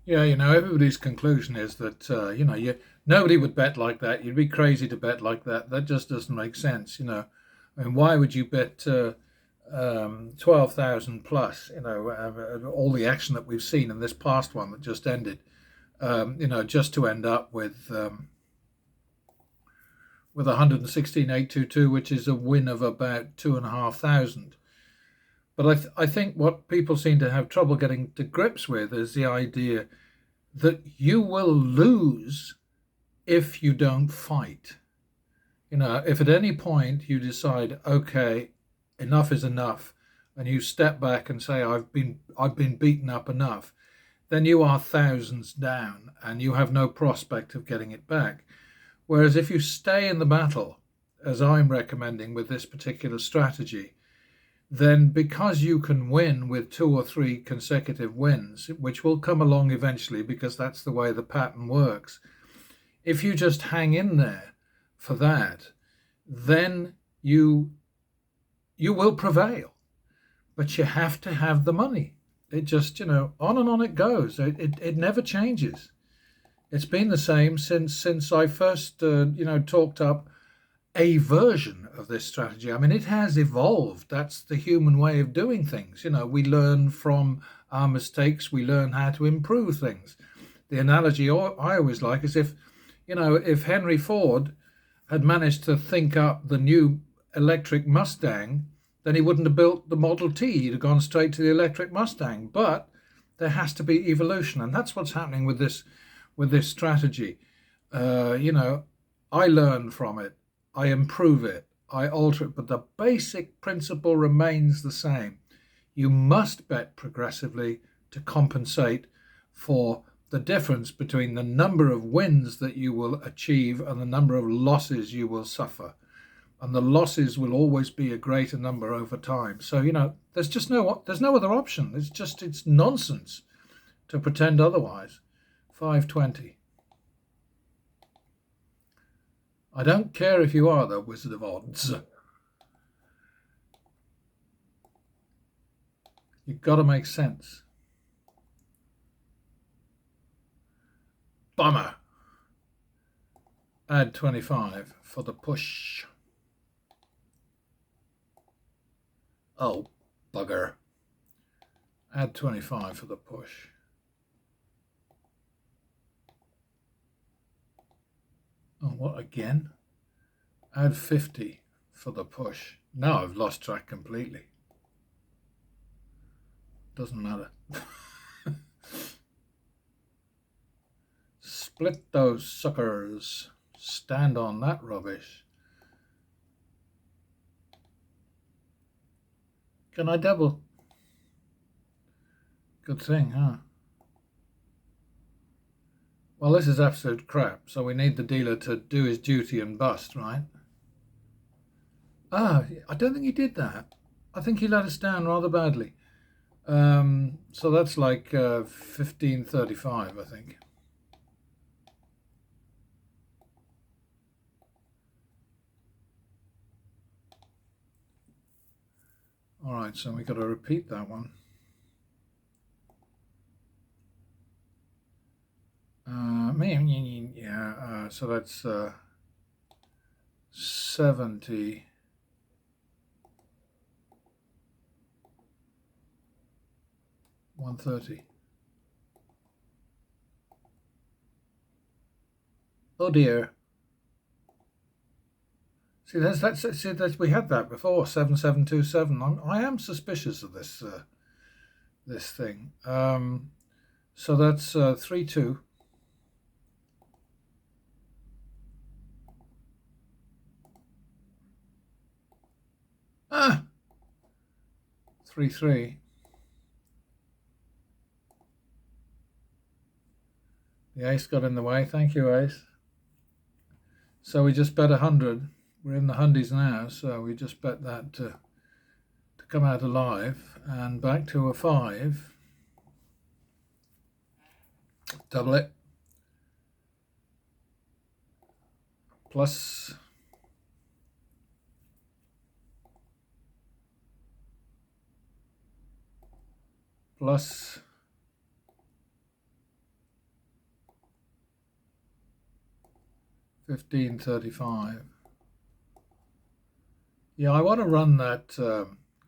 Yeah, everybody's conclusion is that nobody would bet like that. You'd be crazy to bet like that. That just doesn't make sense. I mean, why would you bet 12,000 plus? All the action that we've seen in this past one that just ended. Just to end up with 116,822, which is a win of about 2,500. But I think what people seem to have trouble getting to grips with is the idea that you will lose if you don't fight. If at any point you decide, okay, enough is enough, and you step back and say, I've been beaten up enough, then you are thousands down and you have no prospect of getting it back. Whereas if you stay in the battle, as I'm recommending with this particular strategy, then because you can win with two or three consecutive wins, which will come along eventually because that's the way the pattern works, if you just hang in there for that, then you will prevail. But you have to have the money. It just, on and on it goes. It never changes. It's been the same since I first, talked up a version of this strategy. I mean, it has evolved. That's the human way of doing things. We learn from our mistakes. We learn how to improve things. The analogy I always like is if Henry Ford had managed to think up the new electric Mustang, then he wouldn't have built the Model T. He'd have gone straight to the electric Mustang. But there has to be evolution, and that's what's happening with this strategy. I learn from it, I improve it, I alter it, but the basic principle remains the same. You must bet progressively to compensate for the difference between the number of wins that you will achieve and the number of losses you will suffer. And the losses will always be a greater number over time. So, there's no other option. It's nonsense to pretend otherwise. 520. I don't care if you are the Wizard of Odds. You've got to make sense. Bummer. Add 25 for the push. Oh, bugger. Add 25 for the push. Oh, what again? Add 50 for the push. Now I've lost track completely. Doesn't matter. Split those suckers. Stand on that rubbish. Can I double? Good thing, huh? Well, this is absolute crap, so we need the dealer to do his duty and bust, right? I don't think he did that. I think he let us down rather badly. So that's like 1535, I think. All right, so we got to repeat that one. So that's 70. 130. Oh dear. See, we had that before. 7727. I am suspicious of this thing. So that's 32. Ah, 33. The ace got in the way. Thank you, ace. So we just bet 100. We're in the hundies now, so we just bet that to come out alive and back to a 5. Double it. Plus. Plus. 1535. Yeah, I want to run that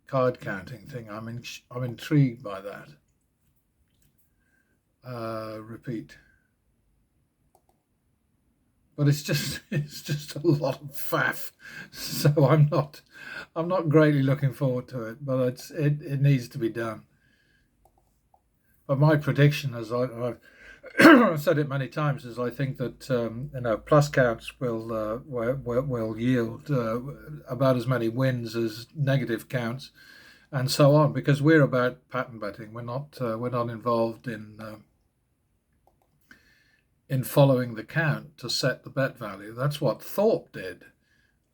card counting thing. I'm intrigued by that. Repeat. But it's just it's just a lot of faff. So I'm not greatly looking forward to it. But it needs to be done. But my prediction, I've said it many times, is I think that plus counts will yield about as many wins as negative counts, and so on. Because we're about pattern betting. We're not involved in following the count to set the bet value. That's what Thorpe did.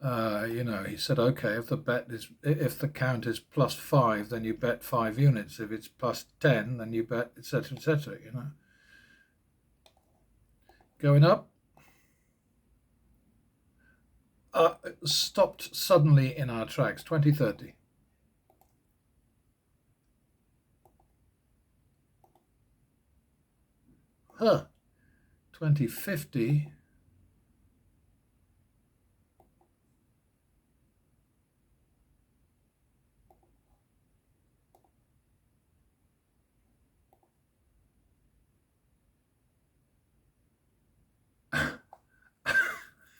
He said, okay, if the count is +5, then you bet 5 units. If it's +10, then you bet, etc., etc. Going up. Stopped suddenly in our tracks. 2030. Huh. 2050.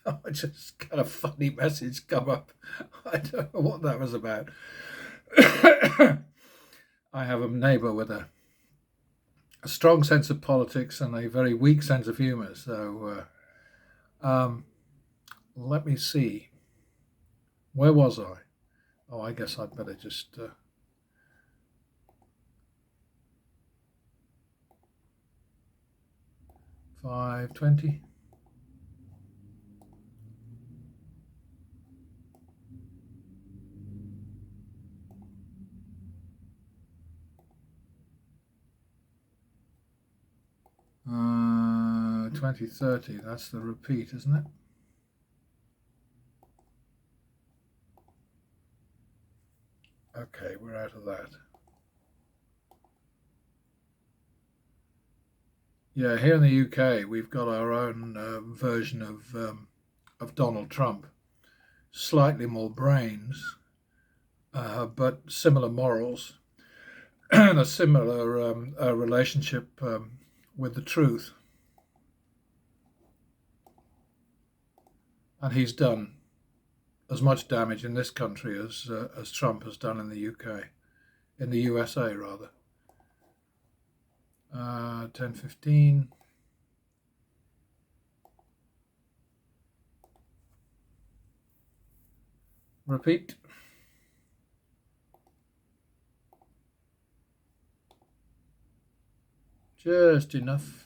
I just got a funny message come up. I don't know what that was about. I have a neighbour with a strong sense of politics and a very weak sense of humour. So let me see. Where was I? Oh, I guess I'd better just. 520. Uh, 2030. That's the repeat, isn't it? Okay, we're out of that. Yeah, here in the UK, we've got our own version of Donald Trump. Slightly more brains, but similar morals and a similar relationship with the truth. And he's done as much damage in this country as Trump has done in the UK, in the USA rather. 10:15. Repeat. Just enough.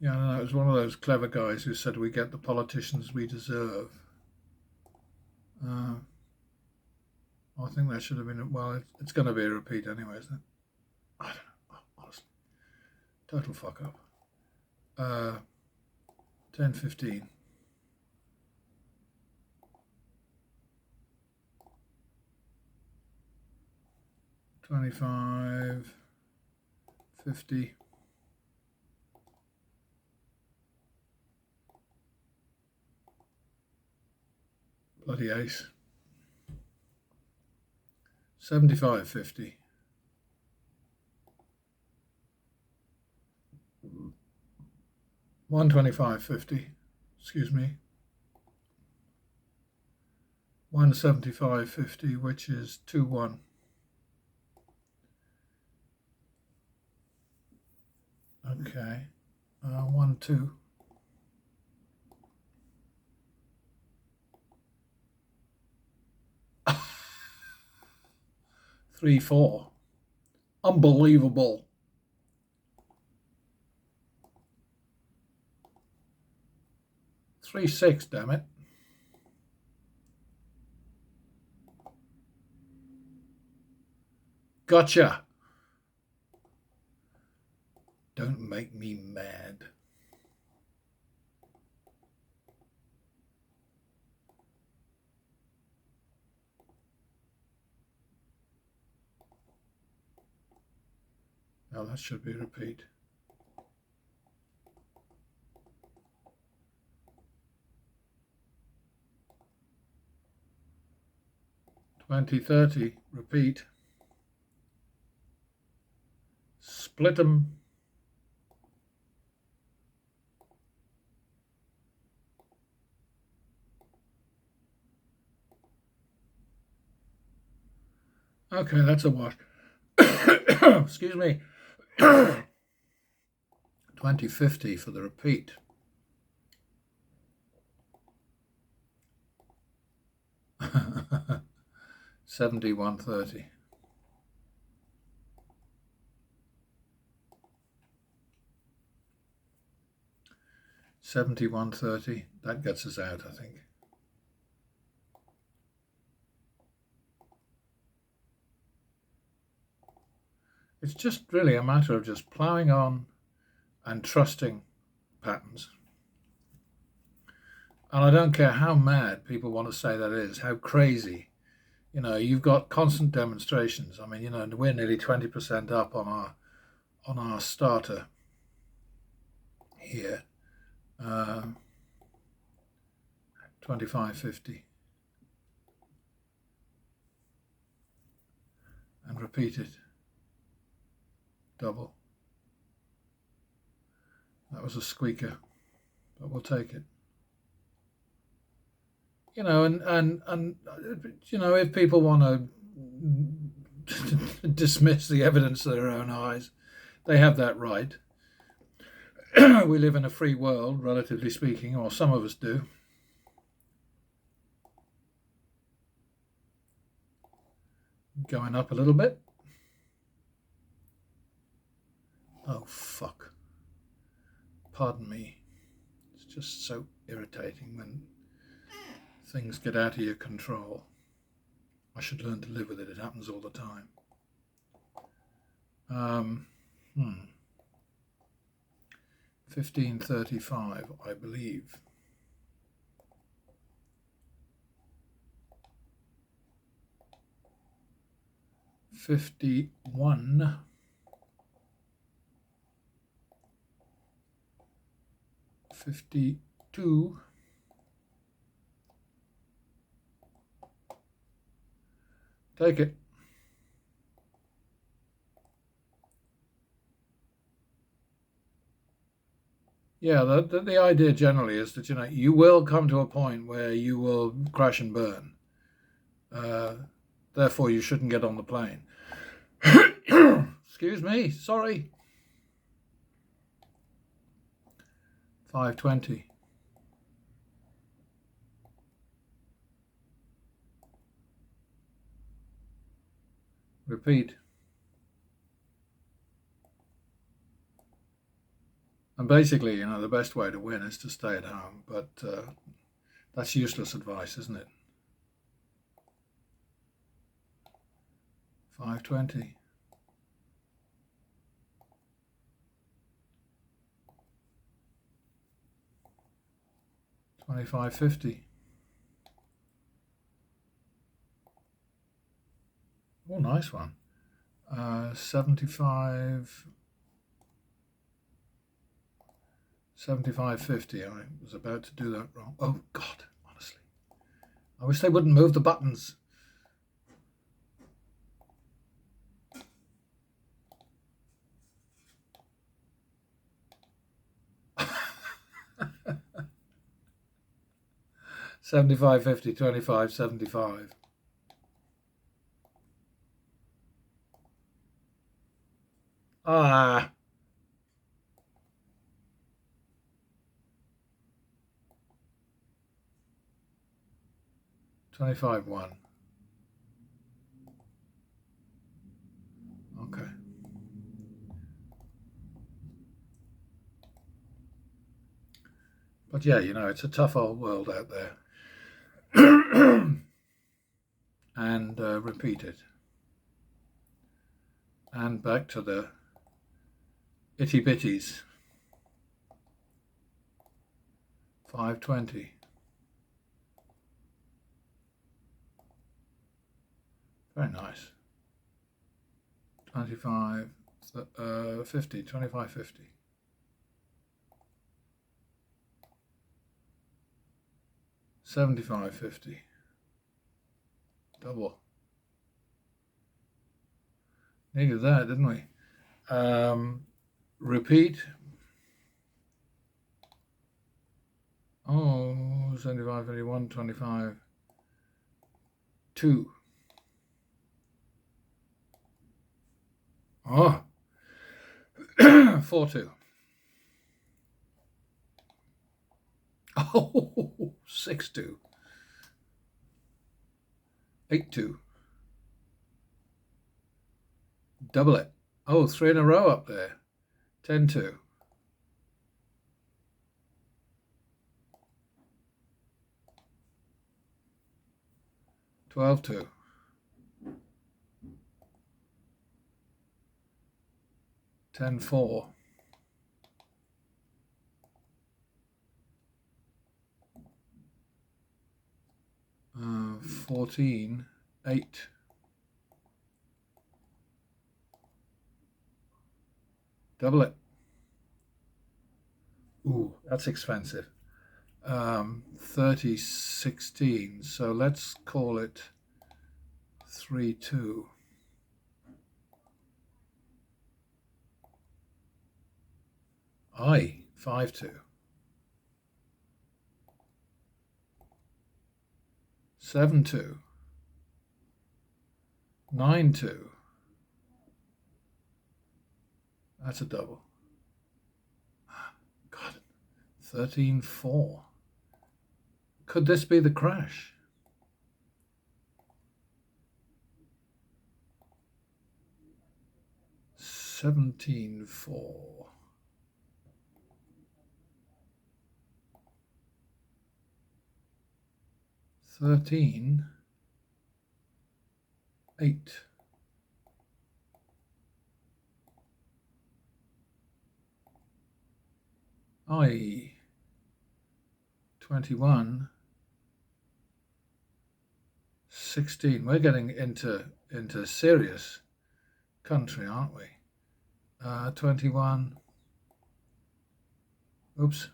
Yeah, no, it was one of those clever guys who said we get the politicians we deserve. I think that should have been, well, it's going to be a repeat anyway, isn't it? I don't know, honestly. Total fuck up. 10:15. 25:50. Bloody ace. 75:50. 125:50. Excuse me. 175:50, which is 2-1. Okay. 1-2. 3-4. Unbelievable. 3-6, damn it. Gotcha. Don't make me mad. Now that should be a repeat. 20, 30, repeat. Split them. Okay, that's a wash. Excuse me. 20, 50 for the repeat. $70, $130. $70, $130. That gets us out, I think. It's just really a matter of just ploughing on and trusting patterns. And I don't care how mad people want to say that is, how crazy. You know, you've got constant demonstrations. I mean, you know, we're nearly 20% up on our starter here. 25.50. And repeat it. Double. That was a squeaker, but we'll take it. You know, and you know, if people want to dismiss the evidence of their own eyes, they have that right. We live in a free world, relatively speaking, or some of us do. Going up a little bit. Oh, fuck. Pardon me. It's just so irritating when things get out of your control. I should learn to live with it. It happens all the time. 15.35, I believe. $51. $52. Take it. Yeah, the idea generally is that, you know, you will come to a point where you will crash and burn. Therefore, you shouldn't get on the plane. Excuse me, sorry. 5.20. Repeat. And basically, you know, the best way to win is to stay at home, but that's useless advice, isn't it? 5.20. $25.50. Oh, nice one. 75.50. I was about to do that wrong. Oh God, honestly, I wish they wouldn't move the buttons. $75.50, $25.75. Ah. $25.1. Okay. But yeah, you know, it's a tough old world out there. And repeat it. And back to the itty bitties. 5.20. Very nice. 25.50. 25.50. $75.50. Double. Needed that, didn't we? Repeat. Oh, 75, 21, 25. 2. Oh, 4, 2. Oh, 6, 2. 8, 2. Double it. Oh, 3 in a row up there. 10, 2. 12, 2. 10, 4. 14, 8. Double it. Ooh, that's expensive. 30, 16. So let's call it 3, 2. Aye, 5, 2. 7, 2. 9, 2. That's a double. God, 13, 4. Could this be the crash? 17, 4. 13, 8. I 21, 16. We're getting into serious country, aren't we? 21. Oops.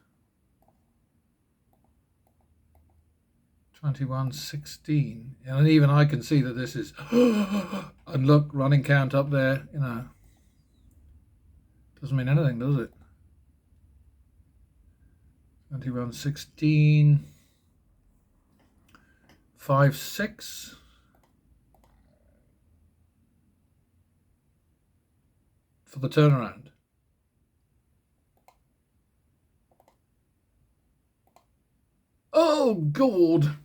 21, 16. And even I can see that this is and look, running count up there, doesn't mean anything, does it? 21, 16. 5, 6. For the turnaround. Oh, God.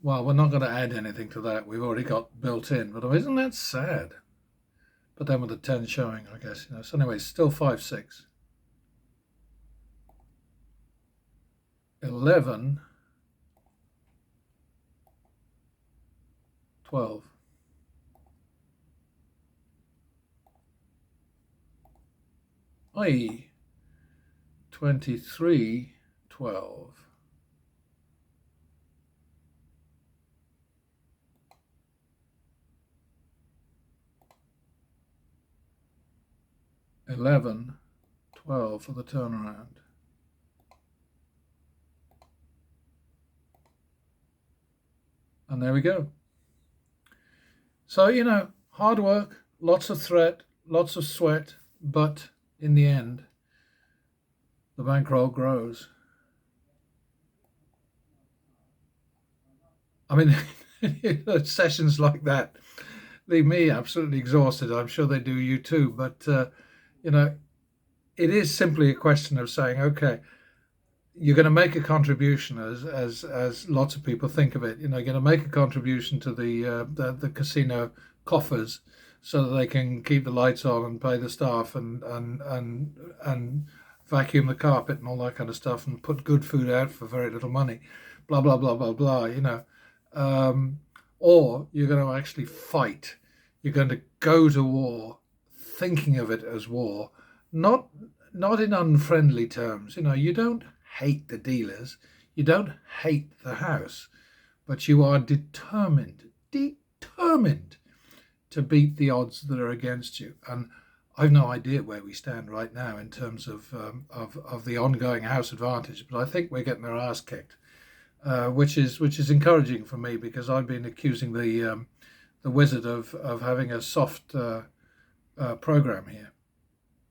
Well, we're not going to add anything to that. We've already got built in. But isn't that sad? But then with the 10 showing, I guess. So anyway, still 5, 6. 11, 12. I 23, 12. 11, 12 for the turnaround. And there we go. So, hard work, lots of threat, lots of sweat, but in the end, the bankroll grows. I mean, sessions like that leave me absolutely exhausted. I'm sure they do you too. But, it is simply a question of saying, okay, you're going to make a contribution as lots of people think of it. You're going to make a contribution to the casino coffers so that they can keep the lights on and pay the staff and vacuum the carpet and all that kind of stuff and put good food out for very little money, blah blah blah blah blah. Or you're going to actually fight. You're going to go to war, thinking of it as war, not in unfriendly terms. You don't hate the dealers, you don't hate the house, but you are determined to beat the odds that are against you. And I've no idea where we stand right now in terms of the ongoing house advantage, but I think we're getting our ass kicked, which is encouraging for me, because I've been accusing the wizard of having a soft program here.